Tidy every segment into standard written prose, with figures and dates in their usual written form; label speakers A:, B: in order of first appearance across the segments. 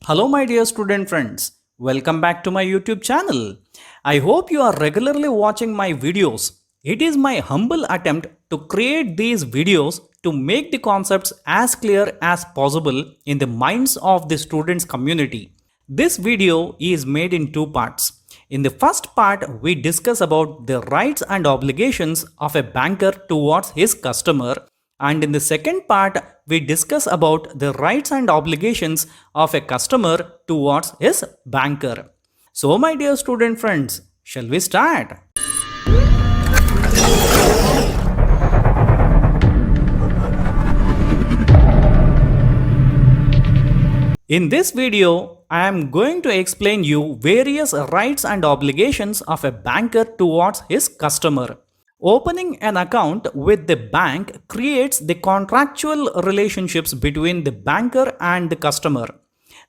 A: Hello, my dear student friends. Welcome back to my YouTube channel. I hope you are regularly watching my videos. It is my humble attempt to create these videos to make the concepts as clear as possible in the minds of the students community. This video is made in two parts. In the first part, we discuss about the rights and obligations of a banker towards his customer, and in the second part, we discuss about the rights and obligations of a customer towards his banker. So, my dear student friends, shall we start? In this video, I am going to explain you various rights and obligations of a banker towards his customer. Opening an account with the bank creates the contractual relationships between the banker and the customer.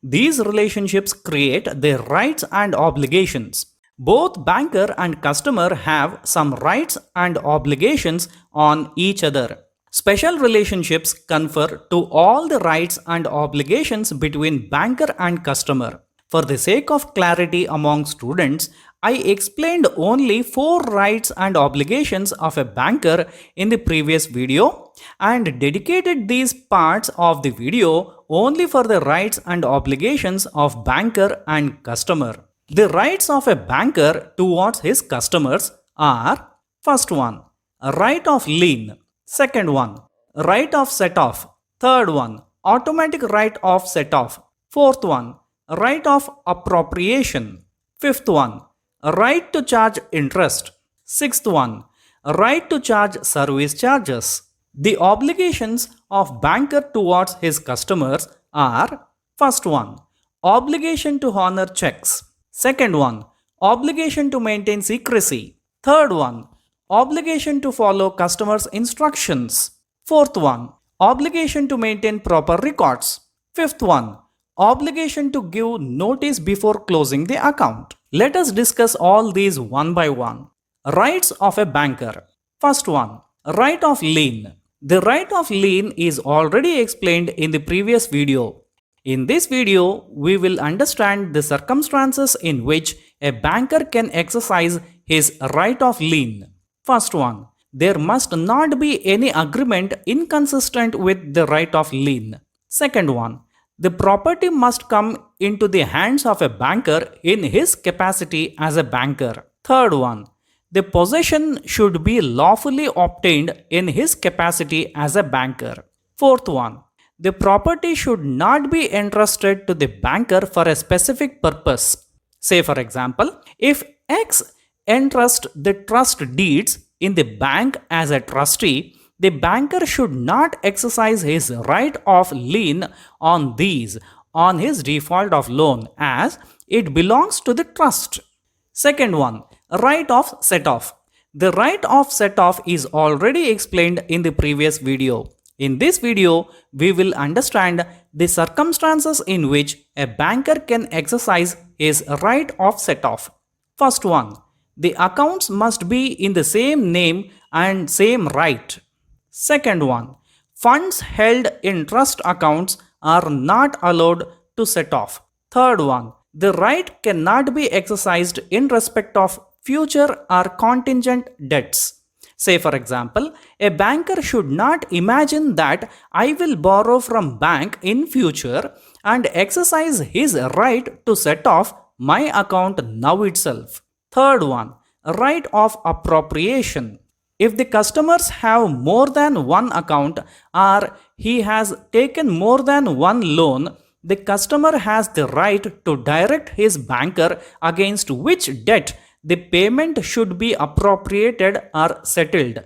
A: These relationships create the rights and obligations. Both banker and customer have some rights and obligations on each other. Special relationships confer to all the rights and obligations between banker and customer. For the sake of clarity among students, I explained only 4 rights and obligations of a banker in the previous video and dedicated these parts of the video only for the rights and obligations of banker and customer. The rights of a banker towards his customers are: first one, a right of lien; second one, right of set off; third one, automatic right of set off; fourth one, right of appropriation; fifth one, a right to charge interest; sixth one, a right to charge service charges. The obligations of banker towards his customers are: first one, obligation to honor checks; second one, obligation to maintain secrecy; third one, obligation to follow customers' instructions; fourth one, obligation to maintain proper records; fifth one, obligation to give notice before closing the account. Let us discuss all these one by one. Rights of a banker. First one, right of lien. The right of lien is already explained in the previous video. In this video, we will understand the circumstances in which a banker can exercise his right of lien. First one, there must not be any agreement inconsistent with the right of lien. Second one, the property must come into the hands of a banker in his capacity as a banker. Third one, the possession should be lawfully obtained in his capacity as a banker. Fourth one, the property should not be entrusted to the banker for a specific purpose. Say, for example, if X entrusts the trust deeds in the bank as a trustee, the banker should not exercise his right of lien on these on his default of loan, as it belongs to the trust. Second one, right of set off. The right of set off is already explained in the previous video. In this video, we will understand the circumstances in which a banker can exercise his right of set off. First one, the accounts must be in the same name and same right. Second one, funds held in trust accounts are not allowed to set off. Third one, the right cannot be exercised in respect of future or contingent debts. Say, for example, a banker should not imagine that I will borrow from bank in future and exercise his right to set off my account now itself. Third one, right of appropriation. If the customers have more than one account or he has taken more than one loan, the customer has the right to direct his banker against which debt the payment should be appropriated or settled.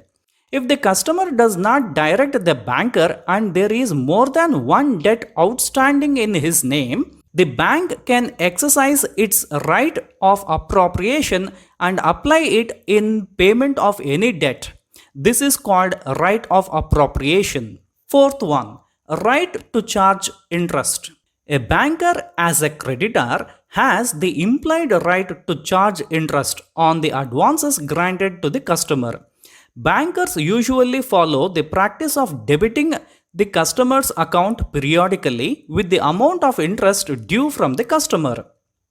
A: If the customer does not direct the banker and there is more than one debt outstanding in his name, the bank can exercise its right of appropriation and apply it in payment of any debt. This is called right of appropriation. Fourth one, right to charge interest. A banker as a creditor has the implied right to charge interest on the advances granted to the customer. Bankers usually follow the practice of debiting the customer's account periodically with the amount of interest due from the customer.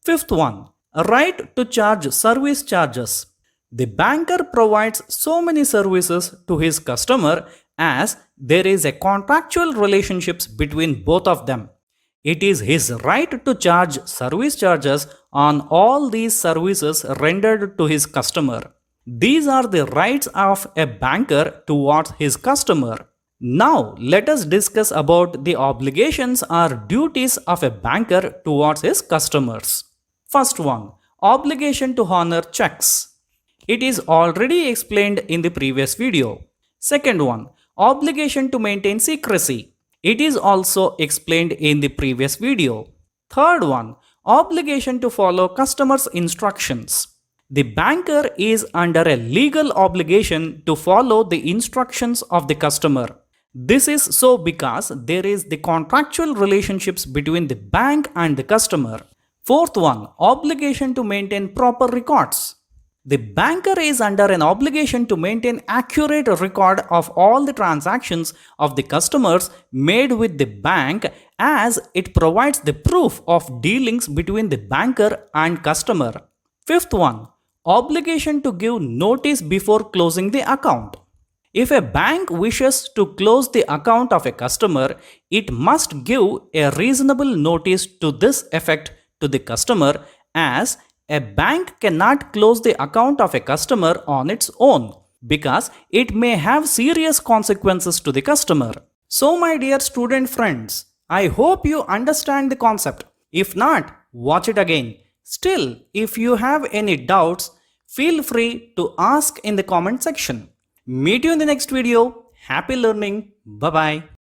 A: Fifth one, a right to charge service charges. The banker provides so many services to his customer as there is a contractual relationships between both of them. It is his right to charge service charges on all these services rendered to his customer. These are the rights of a banker towards his customer. Now let us discuss about the obligations or duties of a banker towards his customers. First one, obligation to honor checks. It is already explained in the previous video. Second one, obligation to maintain secrecy. It is also explained in the previous video. Third one, obligation to follow customers' instructions. The banker is under a legal obligation to follow the instructions of the customer. This is so because there is the contractual relationships between the bank and the customer. Fourth one, obligation to maintain proper records. The banker is under an obligation to maintain accurate record of all the transactions of the customers made with the bank as it provides the proof of dealings between the banker and customer. Fifth one, obligation to give notice before closing the account. If a bank wishes to close the account of a customer, it must give a reasonable notice to this effect to the customer, as a bank cannot close the account of a customer on its own because it may have serious consequences to the customer. So my dear student friends, I hope you understand the concept. If not, watch it again. Still, if you have any doubts, feel free to ask in the comment section. Meet you in the next video. Happy learning. Bye bye.